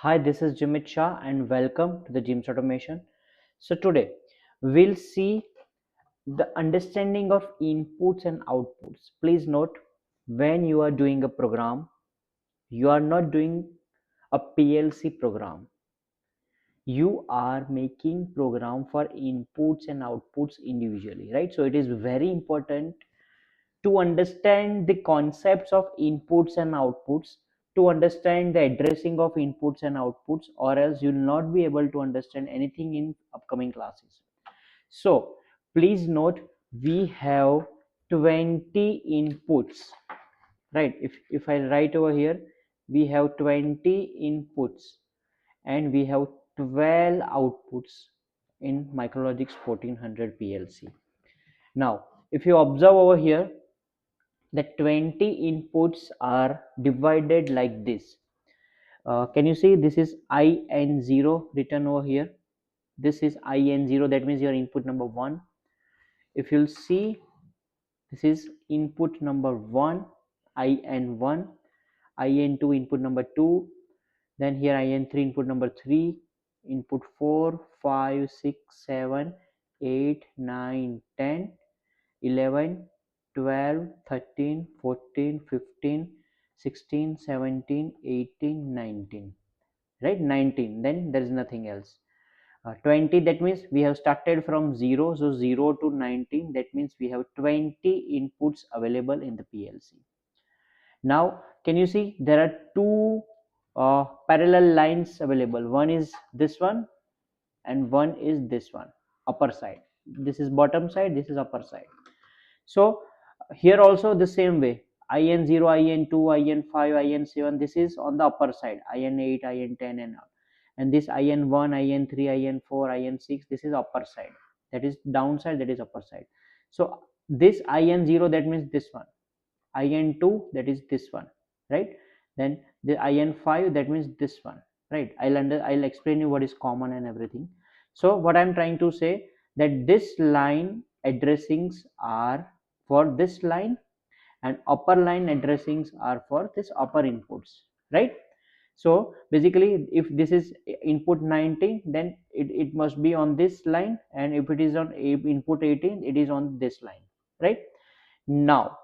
Hi, this is Jimit Shah and welcome to the Gyms Automation. So today we'll see the understanding of inputs and outputs. Please note, when you are doing a program, you are not doing a PLC program. You are making program for inputs and outputs individually, right? So it is very important to understand the concepts of inputs and outputs, to understand the addressing of inputs and outputs, or else you'll not be able to understand anything in upcoming classes. So please note, we have 20 inputs, right? If I write over here, we have 20 inputs and we have 12 outputs in Micrologics 1400 PLC. Now if you observe over here, the 20 inputs are divided like this. Can you see this is IN0 written over here? This is IN0, that means your input number 1. If you'll see, this is input number 1, IN1, IN2 input number 2, then here IN3 input number 3, input 4, 5, 6, 7, 8, 9, 10, 11, 12, 13, 14, 15, 16, 17, 18, 19, right? 19, then there is nothing else. 20, that means we have started from 0, so 0 to 19, that means we have 20 inputs available in the PLC. Now can you see there are two parallel lines available? One is this one and one is this one, upper side. This is bottom side, this is upper side. So here also the same way, IN0, IN2, IN5, IN7, this is on the upper side, IN8, IN10 and all. And this IN1, IN3, IN4, IN6, this is upper side, that is downside, that is upper side. So this IN0, that means this one, IN2, that is this one, right? Then the IN5, that means this one, right? I'll explain you what is common and everything. So what I'm trying to say, that this line addressings are for this line and upper line addressings are for this upper inputs, right? So basically if this is input 19, then it must be on this line, and if it is on input 18, it is on this line, right? Now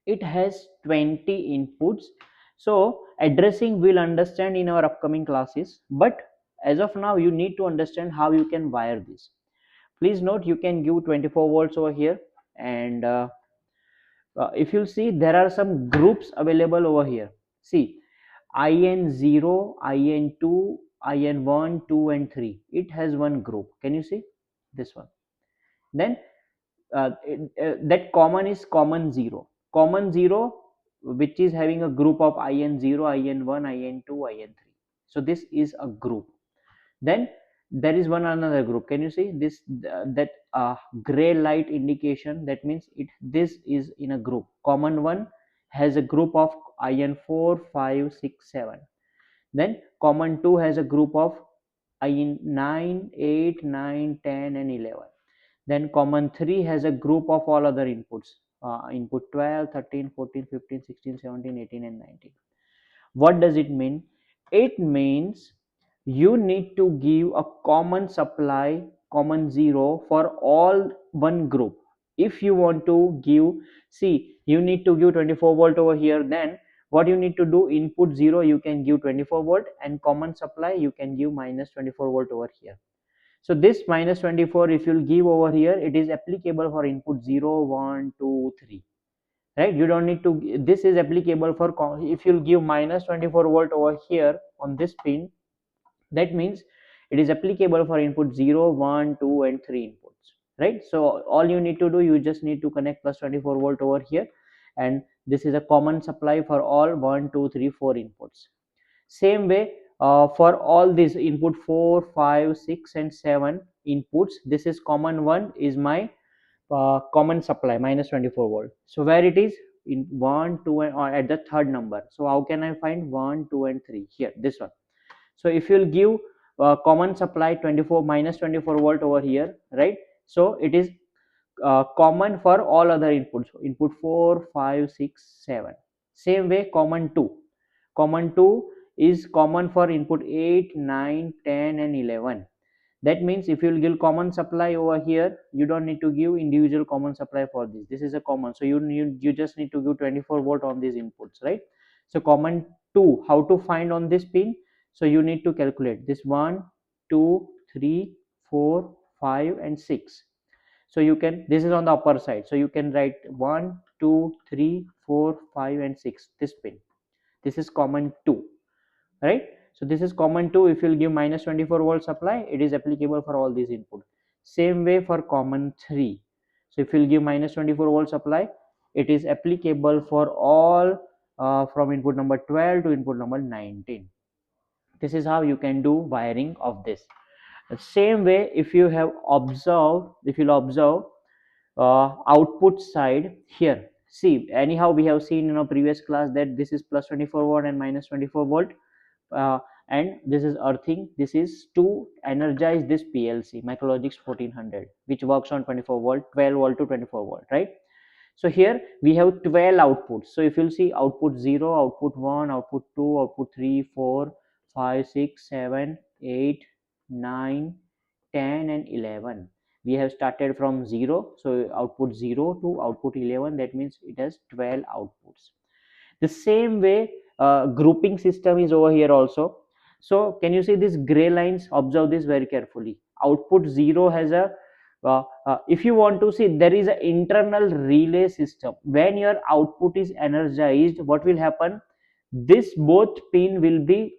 it has 20 inputs, so addressing we'll understand in our upcoming classes, but as of now you need to understand how you can wire this. Please note, you can give 24 volts over here, and if you see, there are some groups available over here. See, IN0, IN2, IN1, 2 and 3, it has one group. Can you see this one? Then that common is common 0, common 0, which is having a group of IN0, IN1, IN2, IN3. So this is a group. Then there is one another group. Can you see this? That gray light indication, that means this is in a group. Common one has a group of IN4, 5, 6, 7. Then common 2 has a group of IN9, 8, 9, 10 and 11. Then common 3 has a group of all other inputs, input 12, 13, 14, 15, 16, 17, 18 and 19. What does it mean? It means you need to give a common supply, common 0 for all one group. If you want to give, see, you need to give 24 volt over here, then what you need to do, input 0 you can give 24 volt, and common supply you can give minus 24 volt over here. So this minus 24, if you'll give over here, it is applicable for input 0, 1, 2, 3, right? You don't need to, this is applicable for, if you'll give minus 24 volt over here on this pin, that means it is applicable for input 0, 1, 2 and 3 inputs, right? So all you need to do, you just need to connect plus 24 volt over here, and this is a common supply for all 1, 2, 3, 4 inputs. Same way, for all these input 4, 5, 6 and 7 inputs, this is common one, is my common supply minus 24 volt. So where it is, in 1, 2 and or at the third number. So how can I find 1, 2 and 3? Here, this one. So if you'll give common supply 24 minus 24 volt over here, right? So it is common for all other inputs, input 4, 5, 6, 7. Same way, common 2, common 2 is common for input 8, 9, 10 and 11. That means if you will give common supply over here, you don't need to give individual common supply for this. This is a common, so you just need to give 24 volt on these inputs, right? So common 2, how to find on this pin? So you need to calculate this 1, 2, 3, 4, 5 and 6. So you can, this is on the upper side, so you can write 1, 2, 3, 4, 5 and 6, this pin. This is common 2, right? So this is common 2. If you'll give minus 24 volt supply, it is applicable for all these input. Same way for common 3. So if you'll give minus 24 volt supply, it is applicable for all from input number 12 to input number 19. This is how you can do wiring of this. The same way, if you have observed, if you'll observe output side here, see, anyhow we have seen in our previous class that this is plus 24 volt and minus 24 volt, uh, and this is earthing. This is to energize this PLC Micrologix 1400, which works on 24 volt, 12 volt to 24 volt, right? So here we have 12 outputs. So if you'll see output 0, output 1, output 2, output 3, 4, 5, 6, 7, 8, 9, 10 and 11. We have started from 0, so output 0 to output 11, that means it has 12 outputs. The same way grouping system is over here also. So can you see these gray lines? Observe this very carefully. Output 0 has a if you want to see, there is an internal relay system. When your output is energized, what will happen? This both pin will be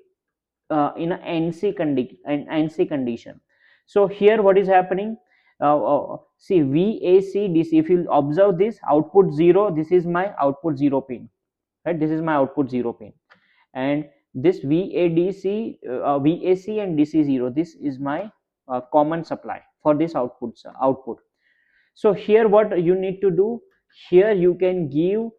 in a NC condition. So here what is happening? See, VAC DC, if you observe this output 0, this is my output 0 pin, right? This is my output 0 pin, and this VADC, VAC and DC0, this is my common supply for this output. So here what you need to do, here you can give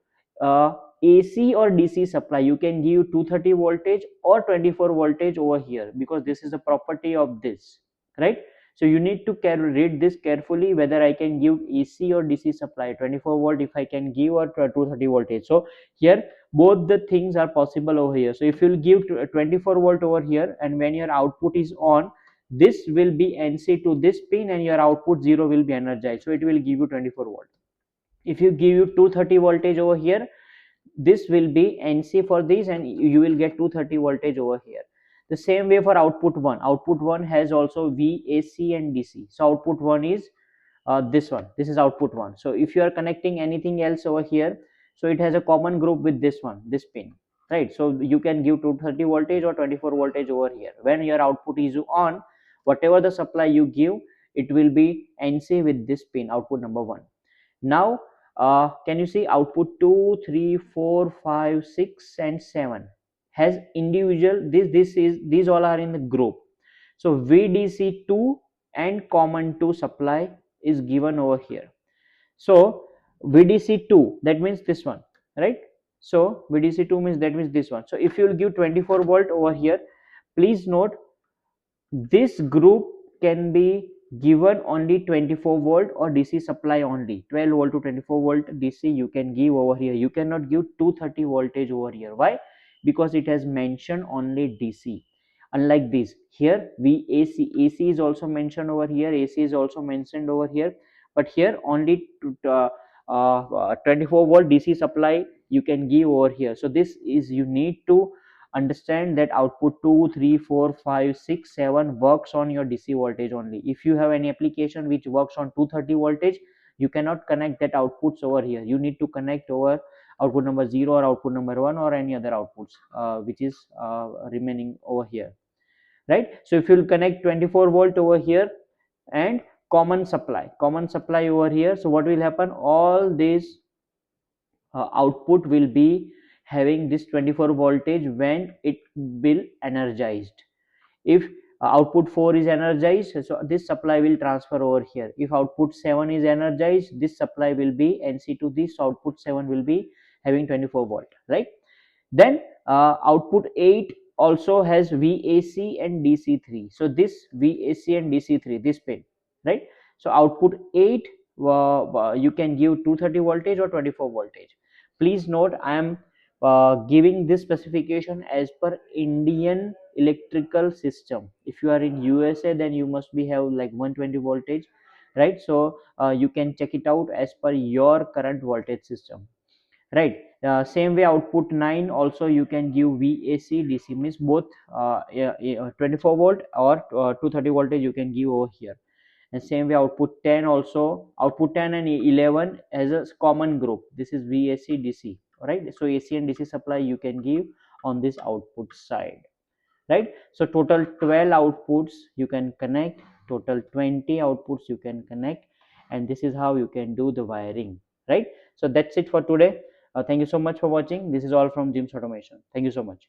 uh, AC or DC supply. You can give 230 voltage or 24 voltage over here, because this is a property of this, right? So you need to read this carefully, whether I can give AC or DC supply, 24 volt if I can give, or 230 voltage. So here both the things are possible over here. So if you will give 24 volt over here, and when your output is on, this will be NC to this pin and your output 0 will be energized, so it will give you 24 volt. If you give you 230 voltage over here, this will be NC for this and you will get 230 voltage over here. The same way for output 1. Output 1 has also VAC and DC. So output 1 is this one. This is output 1. So if you are connecting anything else over here, so it has a common group with this one, this pin, right? So you can give 230 voltage or 24 voltage over here. When your output is on, whatever the supply you give, it will be NC with this pin, output number 1. Now can you see output 2, 3, 4, 5, 6 and 7 has individual, this is, these all are in the group. So VDC2 and common 2 supply is given over here. So VDC2, that means this one, right? So VDC2 means, that means this one. So if you will give 24 volt over here, please note this group can be given only 24 volt or DC supply only. 12 volt to 24 volt DC you can give over here. You cannot give 230 voltage over here. Why? Because it has mentioned only DC. Unlike this, here VAC, AC is also mentioned over here, AC is also mentioned over here, but here only 24 volt DC supply you can give over here. So this is, you need to understand that output 2, 3, 4, 5, 6, 7 works on your DC voltage only. If you have any application which works on 230 voltage, you cannot connect that outputs over here. You need to connect over output number 0 or output number 1 or any other outputs which is remaining over here, right? So if you will connect 24 volt over here and common supply over here, so what will happen? All these output will be having this 24 voltage when it will energized. If output 4 is energized, so this supply will transfer over here. If output 7 is energized, this supply will be NC to this, so output 7 will be having 24 volt, right? Then output 8 also has VAC and DC3. So this VAC and DC3, this pin, right? So output 8 you can give 230 voltage or 24 voltage. Please note, I am giving this specification as per Indian electrical system. If you are in USA, then you must be have like 120 voltage, right? So you can check it out as per your current voltage system, right? Same way output 9 also you can give VAC DC, means both 24 volt or 230 voltage you can give over here. And same way output 10 also, output 10 and 11 as a common group, this is VAC DC, right? So AC and DC supply you can give on this output side, right? So total 12 outputs you can connect, total 20 outputs you can connect, and this is how you can do the wiring, right? So that's it for today. Thank you so much for watching. This is all from Jim's Automation. Thank you so much.